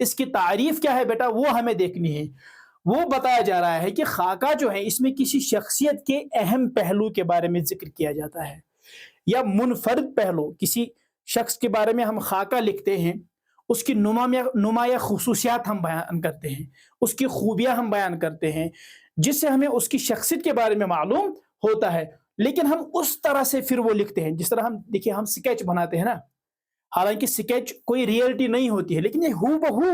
اس کی تعریف کیا ہے بیٹا وہ ہمیں دیکھنی ہے. وہ بتایا جا رہا ہے کہ خاکہ جو ہے اس میں کسی شخصیت کے اہم پہلو کے بارے میں ذکر کیا جاتا ہے یا منفرد پہلو. کسی شخص کے بارے میں ہم خاکہ لکھتے ہیں، اس کی نمایاں خصوصیات ہم بیان کرتے ہیں، اس کی خوبیاں ہم بیان کرتے ہیں، جس سے ہمیں اس کی شخصیت کے بارے میں معلوم ہوتا ہے. لیکن ہم اس طرح سے پھر وہ لکھتے ہیں جس طرح ہم دیکھیے ہم سکیچ بناتے ہیں نا. حالانکہ سکیچ کوئی ریئلٹی نہیں ہوتی ہے، لیکن یہ ہو بہو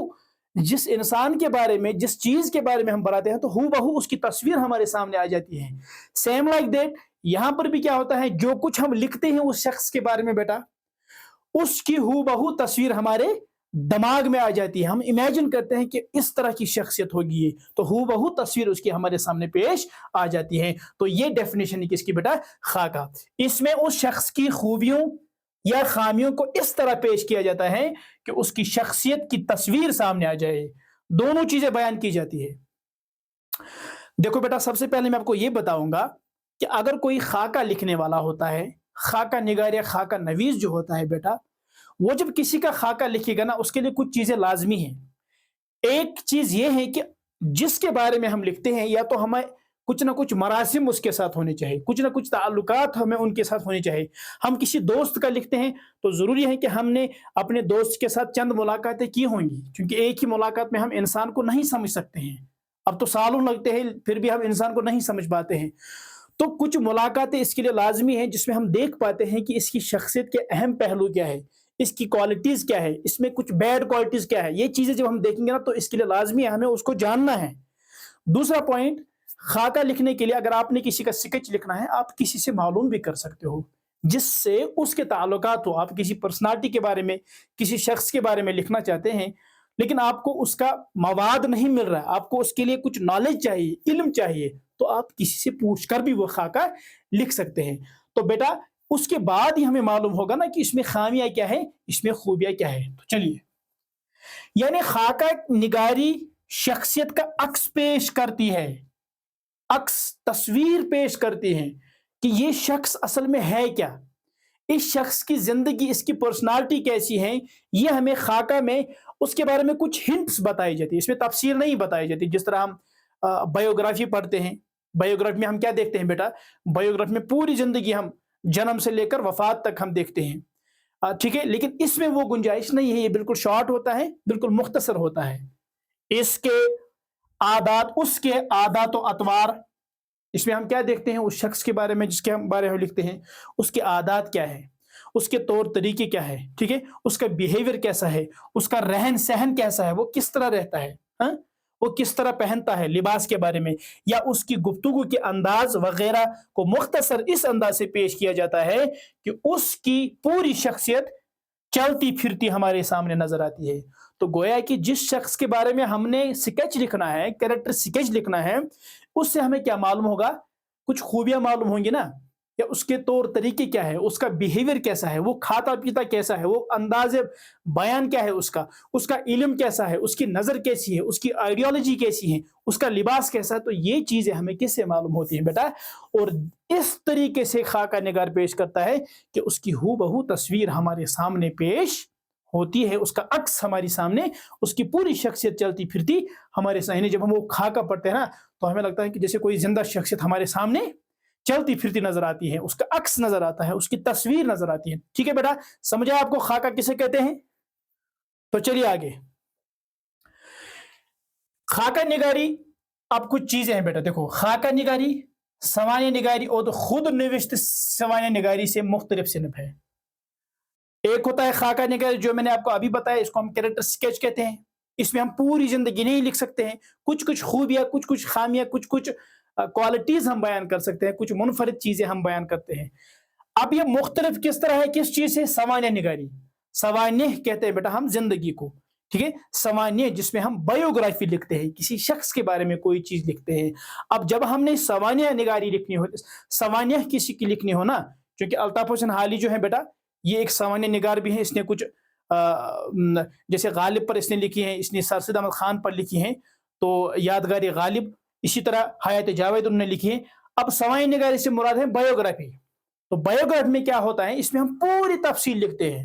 جس انسان کے بارے میں جس چیز کے بارے میں ہم بناتے ہیں تو ہو بہو اس کی تصویر ہمارے سامنے آ جاتی ہے. سیم لائک دیٹ یہاں پر بھی کیا ہوتا ہے، جو کچھ ہم لکھتے ہیں اس شخص کے بارے میں بیٹا اس کی ہو بہو تصویر ہمارے دماغ میں آ جاتی ہے. ہم امیجن کرتے ہیں کہ اس طرح کی شخصیت ہوگی یہ، تو ہو بہو تصویر اس کی ہمارے سامنے پیش آ جاتی ہے. تو یہ ڈیفینیشن ہے کس کی بیٹا، خاکہ. اس میں اس شخص کی خوبیوں یا خامیوں کو اس طرح پیش کیا جاتا ہے کہ اس کی شخصیت کی تصویر سامنے آ جائے. دونوں چیزیں بیان کی جاتی ہے. دیکھو بیٹا سب سے پہلے میں آپ کو یہ بتاؤں گا کہ اگر کوئی خاکہ لکھنے والا ہوتا ہے، خاکہ نگار یا خاکہ نویس جو ہوتا ہے بیٹا، وہ جب کسی کا خاکہ لکھے گا نا اس کے لیے کچھ چیزیں لازمی ہیں. ایک چیز یہ ہے کہ جس کے بارے میں ہم لکھتے ہیں یا تو ہمیں کچھ نہ کچھ مراسم اس کے ساتھ ہونے چاہیے، کچھ نہ کچھ تعلقات ہمیں ان کے ساتھ ہونے چاہیے. ہم کسی دوست کا لکھتے ہیں تو ضروری ہے کہ ہم نے اپنے دوست کے ساتھ چند ملاقاتیں کی ہوں گی، کیونکہ ایک ہی ملاقات میں ہم انسان کو نہیں سمجھ سکتے ہیں. اب تو سالوں لگتے ہیں پھر بھی ہم انسان کو نہیں سمجھ پاتے ہیں. تو کچھ ملاقاتیں اس کے لیے لازمی ہیں جس میں ہم دیکھ پاتے ہیں کہ اس کی شخصیت کے اہم پہلو کیا ہے، اس کی کوالٹیز کیا ہے، اس میں کچھ بیڈ کوالٹیز کیا ہے. یہ چیزیں جب ہم دیکھیں گے نا تو اس کے لیے لازمی ہے ہمیں اس کو جاننا ہے. دوسرا پوائنٹ، خاکہ لکھنے کے لیے اگر آپ نے کسی کا سکیچ لکھنا ہے آپ کسی سے معلوم بھی کر سکتے ہو جس سے اس کے تعلقات ہو. آپ کسی پرسنالٹی کے بارے میں کسی شخص کے بارے میں لکھنا چاہتے ہیں لیکن آپ کو اس کا مواد نہیں مل رہا ہے، آپ کو اس کے لیے کچھ نالج چاہیے، علم چاہیے، تو آپ کسی سے پوچھ کر بھی وہ خاکہ لکھ سکتے ہیں. تو بیٹا اس کے بعد ہی ہمیں معلوم ہوگا نا کہ اس میں خامیاں کیا ہے، اس میں خوبیاں کیا ہے. تو چلیے، یعنی خاکہ نگاری شخصیت کا عکس پیش کرتی ہے، عکس تصویر پیش کرتی ہے کہ یہ شخص اصل میں ہے کیا، اس شخص کی زندگی، اس کی پرسنالٹی کیسی ہے. یہ ہمیں خاکہ میں اس کے بارے میں کچھ ہنٹس بتائی جاتی ہے، اس میں تفصیل نہیں بتائی جاتی. جس طرح ہم بایوگرافی پڑھتے ہیں، بایوگرافی میں ہم کیا دیکھتے ہیں بیٹا، بایوگرافی میں پوری زندگی ہم جنم سے لے کر وفات تک ہم دیکھتے ہیں. ٹھیک ہے، لیکن اس میں وہ گنجائش نہیں ہے، یہ بالکل شارٹ ہوتا ہے، بالکل مختصر ہوتا ہے. اس کے عادات، اس کے عادات و اطوار، اس میں ہم کیا دیکھتے ہیں، اس شخص کے بارے میں جس کے ہم بارے میں لکھتے ہیں اس کے عادات کیا ہے، اس کے طور طریقے کیا ہے، ٹھیک ہے، اس کا بیہیویئر کیسا ہے، اس کا رہن سہن کیسا ہے، وہ کس طرح رہتا ہے، ہاں وہ کس طرح پہنتا ہے، لباس کے بارے میں، یا اس کی گفتگو کے انداز وغیرہ کو مختصر اس انداز سے پیش کیا جاتا ہے کہ اس کی پوری شخصیت چلتی پھرتی ہمارے سامنے نظر آتی ہے. تو گویا کہ جس شخص کے بارے میں ہم نے سکیچ لکھنا ہے، کریکٹر سکیچ لکھنا ہے، اس سے ہمیں کیا معلوم ہوگا، کچھ خوبیاں معلوم ہوں گی نا، یا اس کے طور طریقے کیا ہے، اس کا بیہیویئر کیسا ہے، وہ کھاتا پیتا کیسا ہے، وہ انداز بیان کیا ہے، اس کا علم کیسا ہے، اس کی نظر کیسی ہے، اس کی آئیڈیالوجی کیسی ہے، اس کا لباس کیسا ہے. تو یہ چیزیں ہمیں کس سے معلوم ہوتی ہیں بیٹا، اور اس طریقے سے خاکہ نگار پیش کرتا ہے کہ اس کی ہو بہو تصویر ہمارے سامنے پیش ہوتی ہے، اس کا عکس ہماری سامنے، اس کی پوری شخصیت چلتی پھرتی ہمارے سامنے. جب ہم وہ خاکہ پڑھتے ہیں نا تو ہمیں لگتا ہے کہ جیسے کوئی زندہ شخصیت ہمارے سامنے چلتی پھرتی نظر آتی ہے، اس کا عکس نظر آتا ہے، اس کی تصویر نظر آتی ہے. ٹھیک ہے بیٹا، سمجھا آپ کو خاکہ کسے کہتے ہیں؟ تو چلیے آگے. خاکہ نگاری، اب کچھ چیزیں ہیں بیٹا، دیکھو خاکہ نگاری، سوانح نگاری اور خود نوشت سوانح نگاری سے مختلف صنف ہے. ایک ہوتا ہے خاکہ نگاری جو میں نے آپ کو ابھی بتایا، اس کو ہم کریکٹر سکیچ کہتے ہیں. اس میں ہم پوری زندگی نہیں لکھ سکتے ہیں، کچھ کچھ خوبیاں، کچھ کچھ خامیاں، کچھ کچھ کوالٹیز ہم بیان کر سکتے ہیں، کچھ منفرد چیزیں ہم بیان کرتے ہیں. اب یہ مختلف کس طرح ہے، کس چیز سے؟ سوانح نگاری. سوانح کہتے ہیں بیٹا ہم زندگی کو، ٹھیک ہے، سوانح جس میں ہم بایوگرافی لکھتے ہیں، کسی شخص کے بارے میں کوئی چیز لکھتے ہیں. اب جب ہم نے سوانح نگاری لکھنی ہو، سوانح کسی کی لکھنی ہو نا، کیونکہ الطاف حسین حالی جو ہے بیٹا یہ ایک سوانح نگار بھی ہیں، اس نے کچھ جیسے غالب پر اس نے لکھی ہیں، اس نے سر سید احمد خان پر لکھی ہیں، تو یادگار غالب، اسی طرح حیات جاوید انہوں نے لکھی ہے. اب سوانح نگاری سے مراد ہے بایوگرافی. تو بایوگرافی میں کیا ہوتا ہے، اس میں ہم پوری تفصیل لکھتے ہیں،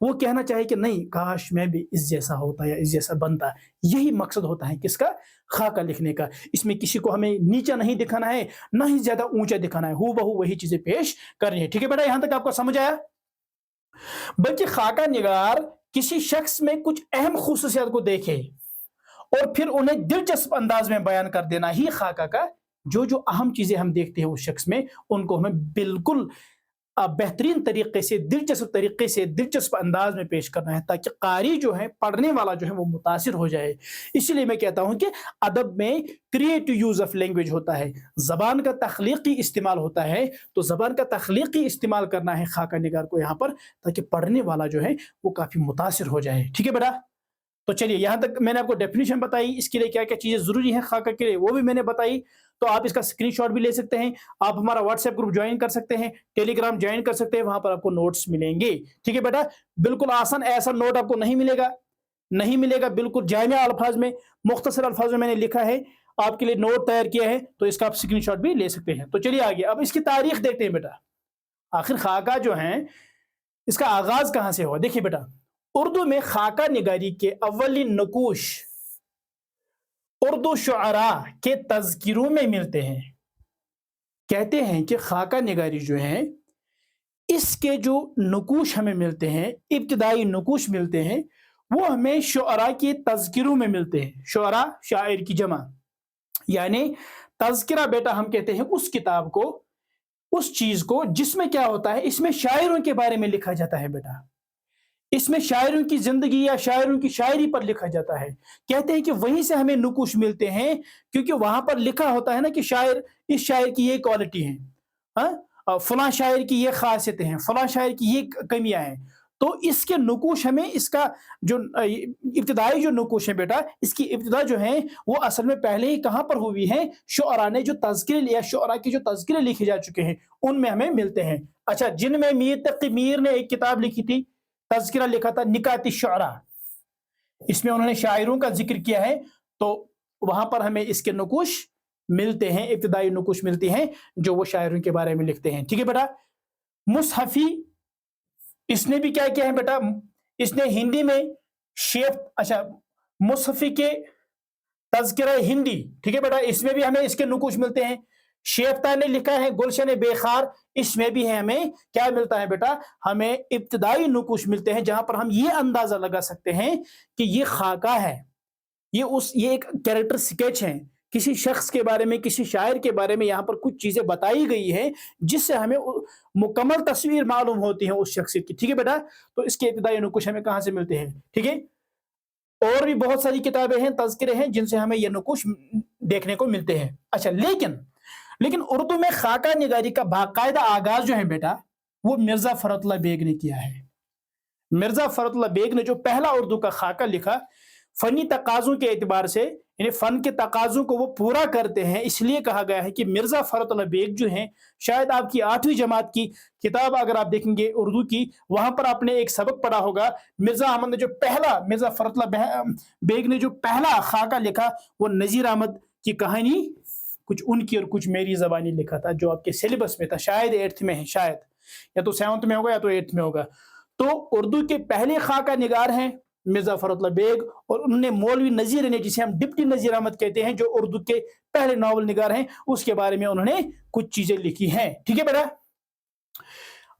وہ کہنا چاہے کہ نہیں کاش میں بھی اس جیسا ہوتا یا اس جیسا بنتا. یہی مقصد ہوتا ہے کس کا؟ خاکہ لکھنے کا. اس میں کسی کو ہمیں نیچا نہیں دکھانا ہے نہ ہی زیادہ اونچا دکھانا ہے, ہو بہو وہی چیزیں پیش کرنی ہے. ٹھیک ہے بیٹا, یہاں تک آپ کو سمجھ آیا؟ بلکہ خاکہ نگار کسی شخص میں کچھ اہم خصوصیات کو دیکھے اور پھر انہیں دلچسپ انداز میں بیان کر دینا ہی خاکہ کا جو اہم چیزیں ہم دیکھتے ہیں اس شخص میں ان کو ہمیں بالکل بہترین طریقے سے دلچسپ انداز میں پیش کرنا ہے تاکہ قاری جو ہے, پڑھنے والا جو ہے وہ متاثر ہو جائے. اسی لیے میں کہتا ہوں کہ ادب میں کریٹو یوز آف لینگویج ہوتا ہے, زبان کا تخلیقی استعمال ہوتا ہے. تو زبان کا تخلیقی استعمال کرنا ہے خاکہ نگار کو یہاں پر تاکہ پڑھنے والا جو ہے وہ کافی متاثر ہو جائے. ٹھیک ہے بیٹا, تو چلیے یہاں تک میں نے آپ کو ڈیفینیشن بتائی, اس کے لیے کیا کیا چیزیں ضروری ہیں خاکہ کے لیے وہ بھی میں نے بتائی. تو آپ اس کا اسکرین شاٹ بھی لے سکتے ہیں, آپ ہمارا واٹس ایپ گروپ جوائن کر سکتے ہیں, ٹیلی گرام جوائن کر سکتے ہیں, وہاں پر آپ کو نوٹس ملیں گے. ٹھیک ہے بیٹا, بالکل آسان ایسا نوٹ آپ کو نہیں ملے گا, بالکل جامع الفاظ میں, مختصر الفاظ میں میں نے لکھا ہے, آپ کے لیے نوٹ تیار کیا ہے, تو اس کا آپ اسکرین شاٹ بھی لے سکتے ہیں. تو چلیے آگے, اب اس کی تاریخ دیکھتے ہیں بیٹا. آخر خاکہ جو ہیں اس کا آغاز کہاں سے ہوا؟ دیکھیے بیٹا, اردو میں خاکہ نگاری کے اولین نقوش اردو شعراء کے تذکروں میں ملتے ہیں. کہتے ہیں کہ خاکہ نگاری جو ہے اس کے جو نقوش ہمیں ملتے ہیں, ابتدائی نقوش ملتے ہیں, وہ ہمیں شعراء کے تذکروں میں ملتے ہیں. شعراء شاعر کی جمع, یعنی تذکرہ بیٹا ہم کہتے ہیں اس کتاب کو, اس چیز کو جس میں کیا ہوتا ہے, اس میں شاعروں کے بارے میں لکھا جاتا ہے بیٹا, اس میں شاعروں کی زندگی یا شاعروں کی شاعری پر لکھا جاتا ہے. کہتے ہیں کہ وہیں سے ہمیں نقوش ملتے ہیں کیونکہ وہاں پر لکھا ہوتا ہے نا کہ شاعر, اس شاعر کی یہ کوالٹی ہے, فلاں شاعر کی یہ خاصیتیں ہیں, فلاں شاعر کی یہ کمیاں ہیں. تو اس کے نقوش ہمیں, اس کا جو ابتدائی جو نقوش ہے بیٹا, اس کی ابتدا جو ہے وہ اصل میں پہلے ہی کہاں پر ہوئی ہے؟ شعراء نے جو تذکرے لیا, شعراء کی جو تذکرے لکھے جا چکے ہیں ان میں ہمیں ملتے ہیں. اچھا, جن میں میر تقی میر نے ایک کتاب لکھی تھی, تذکرہ لکھا تھا نکات الشعراء, اس میں انہوں نے شاعروں کا ذکر کیا ہے, تو وہاں پر ہمیں اس کے نقوش ملتے ہیں, ابتدائی نقوش ملتی ہیں جو وہ شاعروں کے بارے میں لکھتے ہیں. ٹھیک ہے بیٹا. مصحفی, اس نے بھی کیا کیا ہے بیٹا, اس نے ہندی میں اچھا مصحفی کے تذکرہ ہندی, ٹھیک ہے بیٹا, اس میں بھی ہمیں اس کے نقوش ملتے ہیں. شیفتہ نے لکھا ہے گلشن بیخار, اس میں بھی ہے ہمیں کیا ملتا ہے بیٹا, ہمیں ابتدائی نقوش ملتے ہیں جہاں پر ہم یہ اندازہ لگا سکتے ہیں کہ یہ خاکہ ہے, یہ ایک کیریکٹر سکیچ ہے, کسی شخص کے بارے میں, کسی شاعر کے بارے میں یہاں پر کچھ چیزیں بتائی گئی ہیں جس سے ہمیں مکمل تصویر معلوم ہوتی ہے اس شخص کی. ٹھیک ہے بیٹا, تو اس کے ابتدائی نقوش ہمیں کہاں سے ملتے ہیں؟ ٹھیک ہے, اور بھی بہت ساری کتابیں ہیں, تذکرے ہیں جن سے ہمیں یہ نقوش دیکھنے کو ملتے ہیں. اچھا, لیکن اردو میں خاکہ نگاری کا باقاعدہ آغاز جو ہے بیٹا وہ مرزا فرات اللہ بیگ نے کیا ہے. مرزا فرات اللہ بیگ نے جو پہلا اردو کا خاکہ لکھا, فنی تقاضوں کے اعتبار سے, یعنی فن کے تقاضوں کو وہ پورا کرتے ہیں, اس لیے کہا گیا ہے کہ مرزا فرات اللہ بیگ جو ہیں, شاید آپ کی 8ویں جماعت کی کتاب اگر آپ دیکھیں گے اردو کی, وہاں پر آپ نے ایک سبق پڑھا ہوگا, مرزا احمد نے جو مرزا فرات اللہ بیگ نے جو پہلا خاکہ لکھا وہ نذیر احمد کی کہانی, کچھ ان کی اور کچھ میری زبانی لکھا تھا, جو آپ کے سلیبس میں تھا, شاید 8th میں ہے, شاید یا تو 7th میں ہوگا یا تو 8th میں ہوگا. تو اردو کے پہلے خاکہ نگار ہیں مرزا فرات اللہ بیگ, اور انہوں نے مولوی نذیر نے, جسے ہم ڈپٹی نذیر احمد کہتے ہیں, جو اردو کے پہلے ناول نگار ہیں, اس کے بارے میں انہوں نے کچھ چیزیں لکھی ہیں. ٹھیک ہے بیٹا.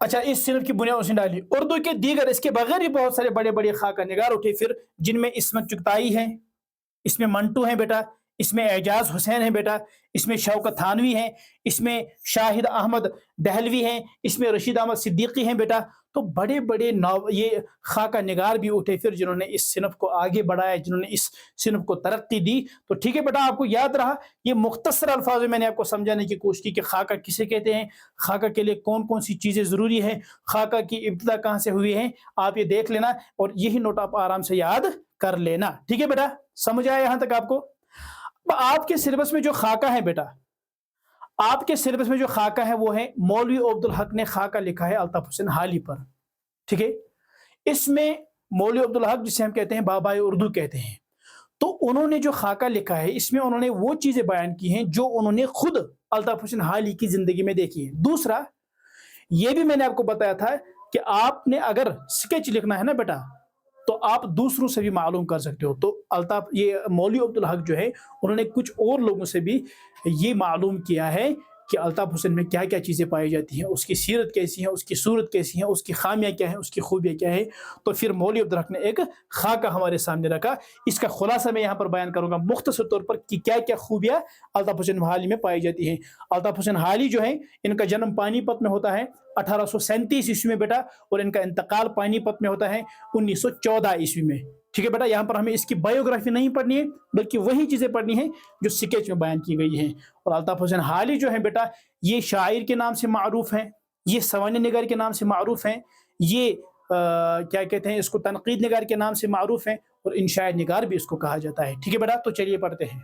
اچھا, اس صنف کی بنیاد اس نے ڈالی. اردو کے دیگر, اس کے بغیر بھی بہت سارے بڑے بڑے خاکہ نگار اٹھے پھر, جن میں عصمت چغتائی ہے, اس میں منٹو ہیں بیٹا, اس میں اعجاز حسین ہیں بیٹا, اس میں شوکت تھانوی ہیں, اس میں شاہد احمد دہلوی ہیں, اس میں رشید احمد صدیقی ہیں بیٹا. تو بڑے بڑے یہ خاکہ نگار بھی اٹھے پھر جنہوں نے اس صنف کو آگے بڑھایا, جنہوں نے اس صنف کو ترقی دی. تو ٹھیک ہے بیٹا, آپ کو یاد رہا, یہ مختصر الفاظ میں نے آپ کو سمجھانے کی کوشش کی کہ خاکہ کسے کہتے ہیں, خاکہ کے لیے کون کون سی چیزیں ضروری ہیں, خاکہ کی ابتدا کہاں سے ہوئی ہے, آپ یہ دیکھ لینا اور یہی نوٹ آپ آرام سے یاد کر لینا. ٹھیک ہے بیٹا, سمجھ آیا یہاں تک آپ کو؟ آپ کے سلیبس میں جو خاکہ ہے بیٹا, آپ کے سلیبس میں جو خاکہ ہے وہ ہے مولوی عبدالحق نے خاکہ لکھا ہے الطاف حسین حالی پر. ٹھیک ہے, اس میں مولوی عبدالحق, جسے ہم کہتے ہیں بابائے اردو کہتے ہیں, تو انہوں نے جو خاکہ لکھا ہے اس میں انہوں نے وہ چیزیں بیان کی ہیں جو انہوں نے خود الطاف حسین حالی کی زندگی میں دیکھی ہے. دوسرا یہ بھی میں نے آپ کو بتایا تھا کہ آپ نے اگر اسکیچ لکھنا ہے نا بیٹا تو آپ دوسروں سے بھی معلوم کر سکتے ہو. تو الطاف یہ مولوی عبدالحق جو ہے انہوں نے کچھ اور لوگوں سے بھی یہ معلوم کیا ہے کہ الطاف حسین میں کیا کیا چیزیں پائی جاتی ہیں، اس کی سیرت کیسی ہے، اس کی صورت کیسی ہے، اس کی خامیاں کیا ہیں، اس کی خوبیاں کیا ہیں. تو پھر مولوی عبدالحق نے ایک خاکہ ہمارے سامنے رکھا. اس کا خلاصہ میں یہاں پر بیان کروں گا مختصر طور پر کہ کیا کیا خوبیاں الطاف حسین حالی میں پائی جاتی ہیں. الطاف حسین حالی جو ہیں ان کا جنم پانی پت میں ہوتا ہے 1837 میں بیٹا، اور ان کا انتقال پانی پت میں ہوتا ہے 1914 میں. ٹھیک ہے بیٹا، یہاں پر ہمیں اس کی بایوگرافی نہیں پڑھنی ہے بلکہ وہی چیزیں پڑھنی ہیں جو سکیچ میں بیان کی گئی ہیں. اور الطاف حسین حالی جو ہیں بیٹا یہ شاعر کے نام سے معروف ہیں، یہ سوانح نگار کے نام سے معروف ہیں، یہ کیا کہتے ہیں اس کو تنقید نگار کے نام سے معروف ہیں، اور انشاء نگار بھی اس کو کہا جاتا ہے. ٹھیک ہے بیٹا، تو چلیے پڑھتے ہیں.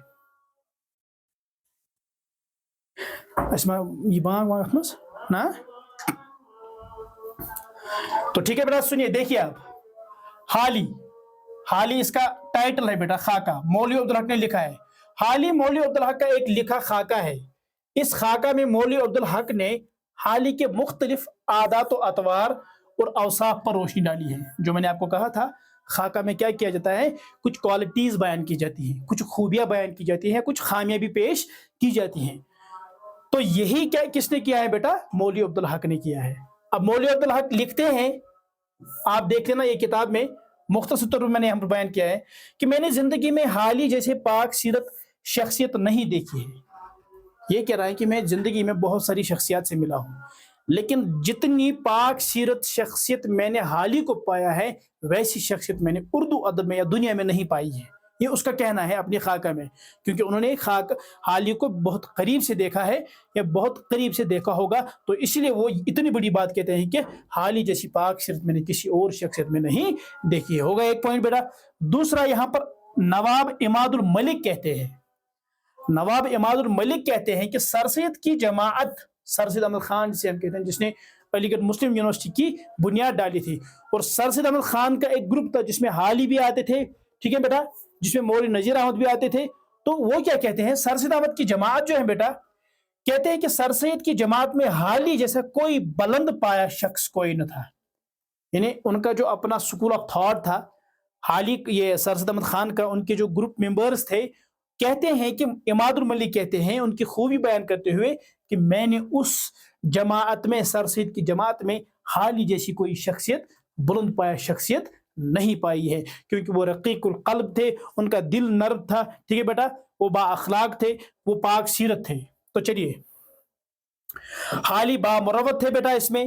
یہ بانگ نا تو ٹھیک ہے بیٹا سنیے، دیکھیے آپ حالی اس کا ٹائٹل ہے بیٹا خاکہ. مولوی عبدالحق نے لکھا ہے حالی مولوی عبدالحق کا ایک لکھا خاکہ ہے. اس خاکہ میں مولوی عبدالحق نے حالی کے مختلف عادات و اطوار اور اوصاف پر روشنی ڈالی ہے. جو میں نے آپ کو کہا تھا خاکہ میں کیا کیا جاتا ہے، کچھ کوالٹیز بیان کی جاتی ہیں، کچھ خوبیاں بیان کی جاتی ہیں، کچھ خامیاں بھی پیش کی جاتی ہیں. تو یہی کیا کس نے کیا ہے بیٹا، مولوی عبدالحق نے کیا ہے. اب مولوی عبدالحق لکھتے ہیں، آپ دیکھ لینا یہ کتاب میں مختصر طور پر میں نے یہاں پر بیان کیا ہے کہ میں نے زندگی میں حالی جیسے پاک سیرت شخصیت نہیں دیکھی ہے. یہ کہہ رہا ہے کہ میں زندگی میں بہت ساری شخصیات سے ملا ہوں، لیکن جتنی پاک سیرت شخصیت میں نے حالی کو پایا ہے ویسی شخصیت میں نے اردو ادب میں یا دنیا میں نہیں پائی ہے. یہ اس کا کہنا ہے اپنی خاکہ میں، کیونکہ انہوں نے حالی کو بہت قریب سے دیکھا ہے یا بہت قریب سے دیکھا ہوگا، تو اس لیے وہ اتنی بڑی بات کہتے ہیں کہ حالی جیسی پاک سیرت میں نے کسی اور شخصیت میں نہیں دیکھی ہے. ہوگا ایک پوائنٹ بیٹا. دوسرا یہاں پر نواب عماد الملک کہتے ہیں، نواب عماد الملک کہتے ہیں کہ سر سید کی جماعت، سر سید احمد خان جسے ہم کہتے ہیں جس نے علی گڑھ مسلم یونیورسٹی کی بنیاد ڈالی تھی، اور سر سید احمد خان کا ایک گروپ تھا جس میں حالی بھی آتے تھے، ٹھیک ہے بیٹا، جس میں مولوی نذیر احمد بھی آتے تھے. تو وہ کیا کہتے ہیں، سر سید احمد کی جماعت جو ہے بیٹا کہتے ہیں کہ سر سید کی جماعت میں حالی جیسا کوئی بلند پایا شخص کوئی نہ تھا. یعنی ان کا جو اپنا سکول آف تھاٹ تھا حالی، یہ سر سید احمد خان کا ان کے جو گروپ ممبرز تھے، کہتے ہیں کہ عماد الملک کہتے ہیں ان کی خوبی بیان کرتے ہوئے کہ میں نے اس جماعت میں، سر سید کی جماعت میں حالی جیسی کوئی شخصیت، بلند پایا شخصیت نہیں پائی ہے، کیونکہ وہ رقیق القلب تھے، ان کا دل نرم تھا. ٹھیک ہے بیٹا، وہ با اخلاق تھے، وہ پاک سیرت تھے. تو چلیے، حالی با مروت تھے بیٹا، اس میں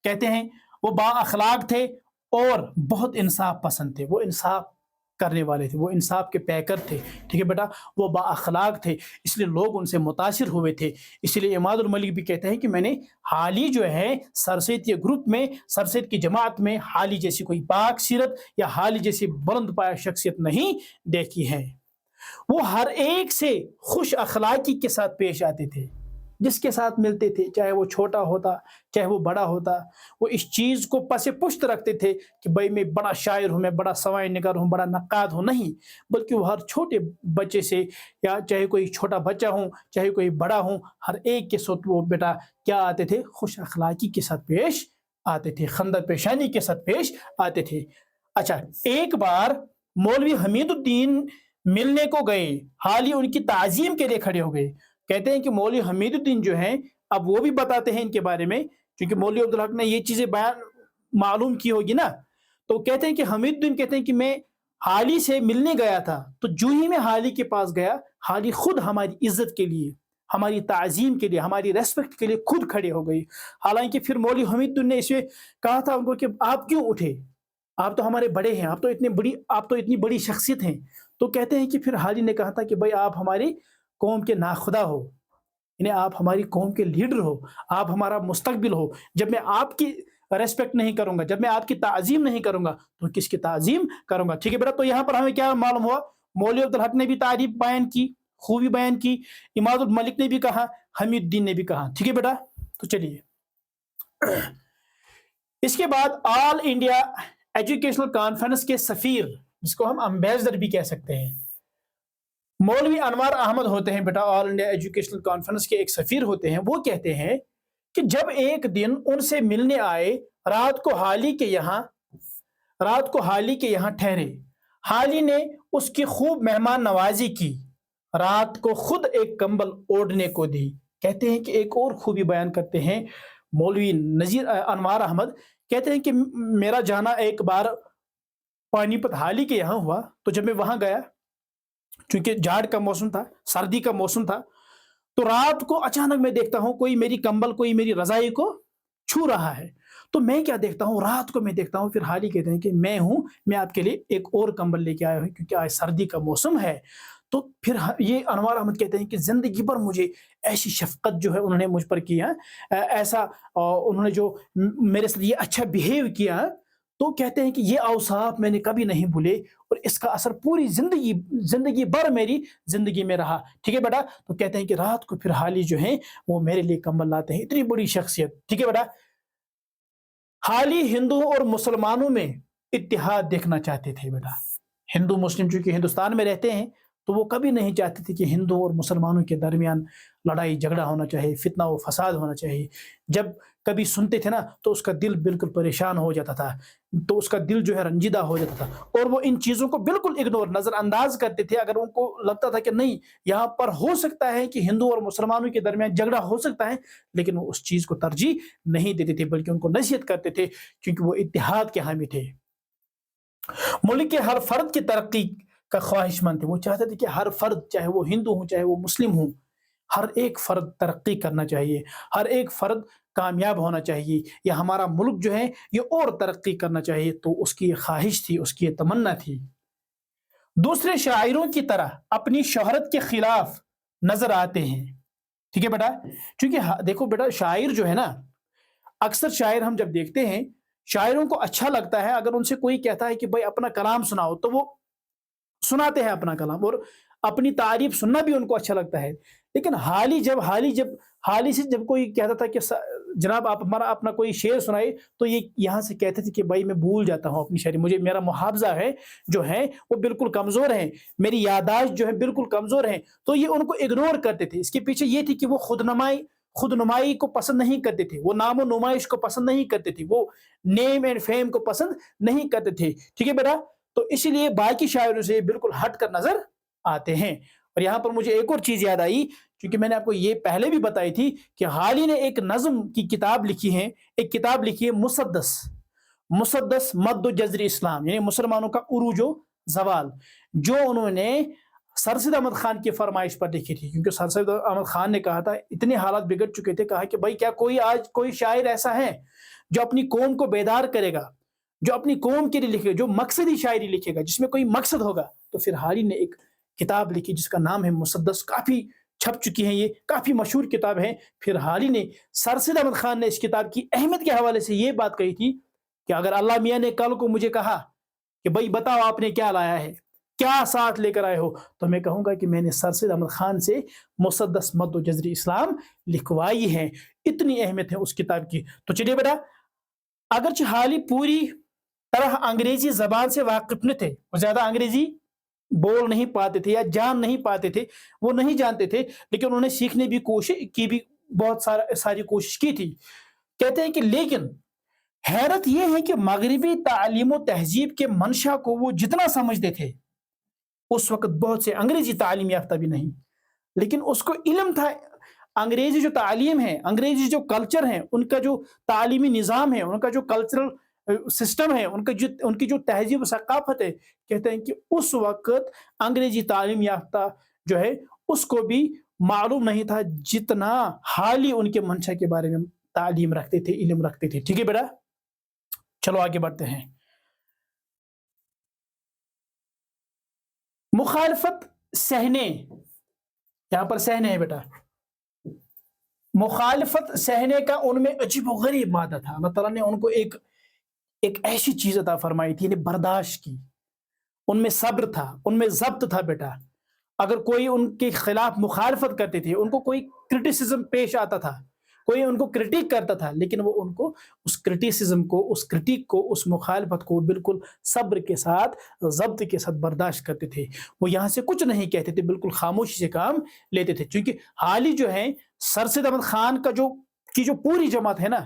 کہتے ہیں وہ با اخلاق تھے اور بہت انصاف پسند تھے، وہ انصاف کرنے والے تھے، وہ انصاف کے پیکر تھے. ٹھیک ہے بیٹا، وہ با اخلاق تھے، اس لیے لوگ ان سے متاثر ہوئے تھے. اس لیے عماد الملک بھی کہتے ہیں کہ میں نے حالی جو ہے سر سید کے گروپ میں، سر سید کی جماعت میں حالی جیسی کوئی پاک سیرت یا حالی جیسی بلند پایا شخصیت نہیں دیکھی ہے. وہ ہر ایک سے خوش اخلاقی کے ساتھ پیش آتے تھے، جس کے ساتھ ملتے تھے چاہے وہ چھوٹا ہوتا چاہے وہ بڑا ہوتا، وہ اس چیز کو پس پشت رکھتے تھے کہ بھائی میں بڑا شاعر ہوں، میں بڑا سوانح نگار ہوں، بڑا نقاد ہوں. نہیں، بلکہ وہ ہر چھوٹے بچے سے، یا چاہے کوئی چھوٹا بچہ ہوں چاہے کوئی بڑا ہوں، ہر ایک کے ساتھ وہ بیٹا کیا آتے تھے، خوش اخلاقی کے ساتھ پیش آتے تھے، خندہ پیشانی کے ساتھ پیش آتے تھے. اچھا، ایک بار مولوی حمید الدین ملنے کو گئے، حالی ان کی تعظیم کے لیے کھڑے ہو گئے. کہتے ہیں کہ مولوی حمید الدین جو ہیں، اب وہ بھی بتاتے ہیں ان کے بارے میں، کیونکہ مولوی عبدالحق نے یہ چیزیں بیان معلوم کی ہوگی نا. تو کہتے ہیں کہ حمید الدین کہتے ہیں کہ میں حالی سے ملنے گیا تھا، تو جو ہی میں حالی کے پاس گیا، حالی خود ہماری عزت کے لیے، ہماری تعظیم کے لیے، ہماری ریسپیکٹ کے لیے خود کھڑے ہو گئی. حالانکہ پھر مولوی حمید الدین نے اسے کہا تھا ان کو کہ آپ کیوں اٹھے، آپ تو ہمارے بڑے ہیں، آپ تو اتنی بڑی شخصیت ہیں. تو کہتے ہیں کہ پھر حالی نے کہا تھا کہ بھائی آپ ہماری قوم کے ناخدا ہو، یعنی آپ ہماری قوم کے لیڈر ہو، آپ ہمارا مستقبل ہو. جب میں آپ کی ریسپیکٹ نہیں کروں گا، جب میں آپ کی تعظیم نہیں کروں گا، تو کس کی تعظیم کروں گا. ٹھیک ہے بیٹا، تو یہاں پر ہمیں کیا معلوم ہوا، مولوی عبدالحق نے بھی تعریف بیان کی، خوبی بیان کی، عماد الملک نے بھی کہا، حمید الدین نے بھی کہا. ٹھیک ہے بیٹا، تو چلیے اس کے بعد آل انڈیا ایجوکیشنل کانفرنس کے سفیر، جس کو ہم امبیسڈر بھی کہہ سکتے ہیں، مولوی انوار احمد ہوتے ہیں بیٹا. آل انڈیا ایجوکیشنل کانفرنس کے ایک سفیر ہوتے ہیں. وہ کہتے ہیں کہ جب ایک دن ان سے ملنے آئے رات کو حالی کے یہاں ٹھہرے، حالی نے اس کی خوب مہمان نوازی کی، رات کو خود ایک کمبل اوڑھنے کو دی۔ کہتے ہیں کہ ایک اور خوبی بیان کرتے ہیں مولوی نذیر انوار احمد، کہتے ہیں کہ میرا جانا ایک بار پانی پت حالی کے یہاں ہوا، تو جب میں وہاں گیا، چونکہ جاڑ کا موسم تھا، سردی کا موسم تھا، تو رات کو اچانک میں دیکھتا ہوں کوئی میری کمبل، کوئی میری رضائی کو چھو رہا ہے۔ تو میں کیا دیکھتا ہوں، رات کو میں دیکھتا ہوں، پھر حالی کہتے ہیں کہ میں آپ کے لیے ایک اور کمبل لے کے آیا ہوں کیونکہ آج سردی کا موسم ہے۔ تو پھر یہ انوار احمد کہتے ہیں کہ زندگی پر مجھے ایسی شفقت جو ہے انہوں نے مجھ پر کیا، ایسا انہوں نے جو میرے ساتھ یہ اچھا بیہیو کیا، تو کہتے ہیں کہ یہ اوصاف میں نے کبھی نہیں بھولے اور اس کا اثر پوری زندگی بھر میری زندگی میں رہا۔ ٹھیک ہے بیٹا، تو کہتے ہیں کہ رات کو پھر حالی جو ہیں وہ میرے لیے کمبل لاتے ہیں، اتنی بڑی شخصیت۔ ٹھیک ہے بیٹا، حالی ہندوؤں اور مسلمانوں میں اتحاد دیکھنا چاہتے تھے بیٹا۔ ہندو مسلم چونکہ ہندوستان میں رہتے ہیں تو وہ کبھی نہیں چاہتے تھے کہ ہندو اور مسلمانوں کے درمیان لڑائی جھگڑا ہونا چاہیے، فتنہ و فساد ہونا چاہیے۔ جب کبھی سنتے تھے نا تو اس کا دل بالکل پریشان ہو جاتا تھا، تو اس کا دل جو ہے رنجیدہ ہو جاتا تھا، اور وہ ان چیزوں کو بالکل اگنور، نظر انداز کرتے تھے۔ اگر ان کو لگتا تھا کہ نہیں یہاں پر ہو سکتا ہے کہ ہندو اور مسلمانوں کے درمیان جھگڑا ہو سکتا ہے، لیکن وہ اس چیز کو ترجیح نہیں دیتے تھے، بلکہ ان کو نصیحت کرتے تھے، کیونکہ وہ اتحاد کے حامی تھے۔ ملک کے ہر فرد کی ترقی کا خواہش مند تھے، وہ چاہتے تھے کہ ہر فرد، چاہے وہ ہندو ہوں چاہے وہ مسلم ہوں، ہر ایک فرد ترقی کرنا چاہیے، ہر ایک فرد کامیاب ہونا چاہیے، یا ہمارا ملک جو ہے یہ اور ترقی کرنا چاہیے۔ تو اس کی یہ خواہش تھی، اس کی یہ تمنا تھی۔ دوسرے شاعروں کی طرح اپنی شہرت کے خلاف نظر آتے ہیں۔ ٹھیک ہے بیٹا، چونکہ دیکھو بیٹا، شاعر جو ہے نا، اکثر شاعر ہم جب دیکھتے ہیں، شاعروں کو اچھا لگتا ہے اگر ان سے کوئی کہتا ہے کہ بھائی اپنا کلام سناؤ، تو وہ سناتے ہیں اپنا کلام، اور اپنی تعریف سننا بھی ان کو اچھا لگتا ہے۔ لیکن حالی سے جب کوئی کہتا تھا کہ جناب آپ ہمارا اپنا کوئی شعر سنائے، تو یہ یہاں سے کہتے تھے کہ بھائی میں بھول جاتا ہوں اپنی شاعری، میرا محافظہ ہے جو ہے وہ بالکل کمزور ہے، میری یادداشت جو ہے بالکل کمزور ہے۔ تو یہ ان کو اگنور کرتے تھے۔ اس کے پیچھے یہ تھی کہ وہ خود نمائی کو پسند نہیں کرتے تھے، وہ نام و نمائش کو پسند نہیں کرتے تھے، وہ نیم اینڈ فیم کو پسند نہیں کرتے تھے۔ ٹھیک ہے بیٹا، تو اسی لیے باقی شاعروں سے بالکل ہٹ کر نظر آتے ہیں۔ اور یہاں پر مجھے ایک اور چیز یاد آئی، کیونکہ میں نے آپ کو یہ پہلے بھی بتائی تھی کہ حالی نے ایک نظم کی کتاب لکھی ہے، مسدس مد و جزر اسلام، یعنی مسلمانوں کا عروج و زوال، جو انہوں نے سرسید احمد خان کی فرمائش پر لکھی تھی۔ کیونکہ سرسید احمد خان نے کہا تھا، اتنے حالات بگڑ چکے تھے، کہا کہ بھائی کیا آج کوئی شاعر ایسا ہے جو اپنی قوم کو بیدار کرے گا، جو اپنی قوم کے لیے لکھے گا، جو مقصدی شاعری لکھے گا، جس میں کوئی مقصد ہوگا۔ تو پھر حالی نے ایک کتاب لکھی جس کا نام ہے مسدس، کافی چھپ چکی ہے، یہ کافی مشہور کتاب ہے۔ پھر حالی نے، سرسید احمد خان نے اس کتاب کی اہمیت کے حوالے سے یہ بات کہی تھی کہ اگر اللہ میاں نے کل کو مجھے کہا کہ بھائی بتاؤ آپ نے کیا لایا ہے، کیا ساتھ لے کر آئے ہو، تو میں کہوں گا کہ میں نے سرسید احمد خان سے مسدس مد و جزر اسلام لکھوائی ہے۔ اتنی اہمیت ہے اس کتاب کی۔ تو چلیے بیٹا، اگرچہ حالی پوری طرح انگریزی زبان سے واقف نہ تھے، وہ زیادہ انگریزی بول نہیں پاتے تھے یا جان نہیں پاتے تھے، وہ نہیں جانتے تھے، لیکن انہوں نے سیکھنے بھی بہت ساری کوشش کی تھی۔ کہتے ہیں کہ لیکن حیرت یہ ہے کہ مغربی تعلیم و تہذیب کے منشا کو وہ جتنا سمجھتے تھے، اس وقت بہت سے انگریزی تعلیم یافتہ بھی نہیں، لیکن اس کو علم تھا انگریزی جو تعلیم ہے، انگریزی جو کلچر ہے، ان کا جو تعلیمی نظام ہے، ان کا جو کلچرل سسٹم ہے، ان کی جو تہذیب و ثقافت ہے، کہتے ہیں کہ اس وقت انگریزی تعلیم یافتہ جو ہے اس کو بھی معلوم نہیں تھا جتنا حالی ان کے منشا کے بارے میں تعلیم رکھتے تھے، علم رکھتے تھے۔ ٹھیک ہے بیٹا، چلو آگے بڑھتے ہیں۔ مخالفت سہنے، یہاں پر سہنے ہے بیٹا، مخالفت سہنے کا ان میں عجیب و غریب مادہ تھا۔ اللہ تعالیٰ نے ان کو ایک ایسی چیز عطا فرمائی تھی، برداشت کی، ان میں صبر تھا، ان میں ضبط تھا بیٹا۔ اگر کوئی ان کے خلاف مخالفت کرتے تھے، ان کو کوئی کرٹیسزم پیش آتا تھا، کوئی ان کو کرٹیک کرتا تھا، لیکن وہ ان کو اس کرٹیسزم کو، اس کرٹیک کو، اس مخالفت کو بالکل صبر کے ساتھ، ضبط کے ساتھ برداشت کرتے تھے۔ وہ یہاں سے کچھ نہیں کہتے تھے، بالکل خاموشی سے کام لیتے تھے۔ چونکہ حالی جو ہیں، سرسید احمد خان کی جو پوری جماعت ہے نا،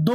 2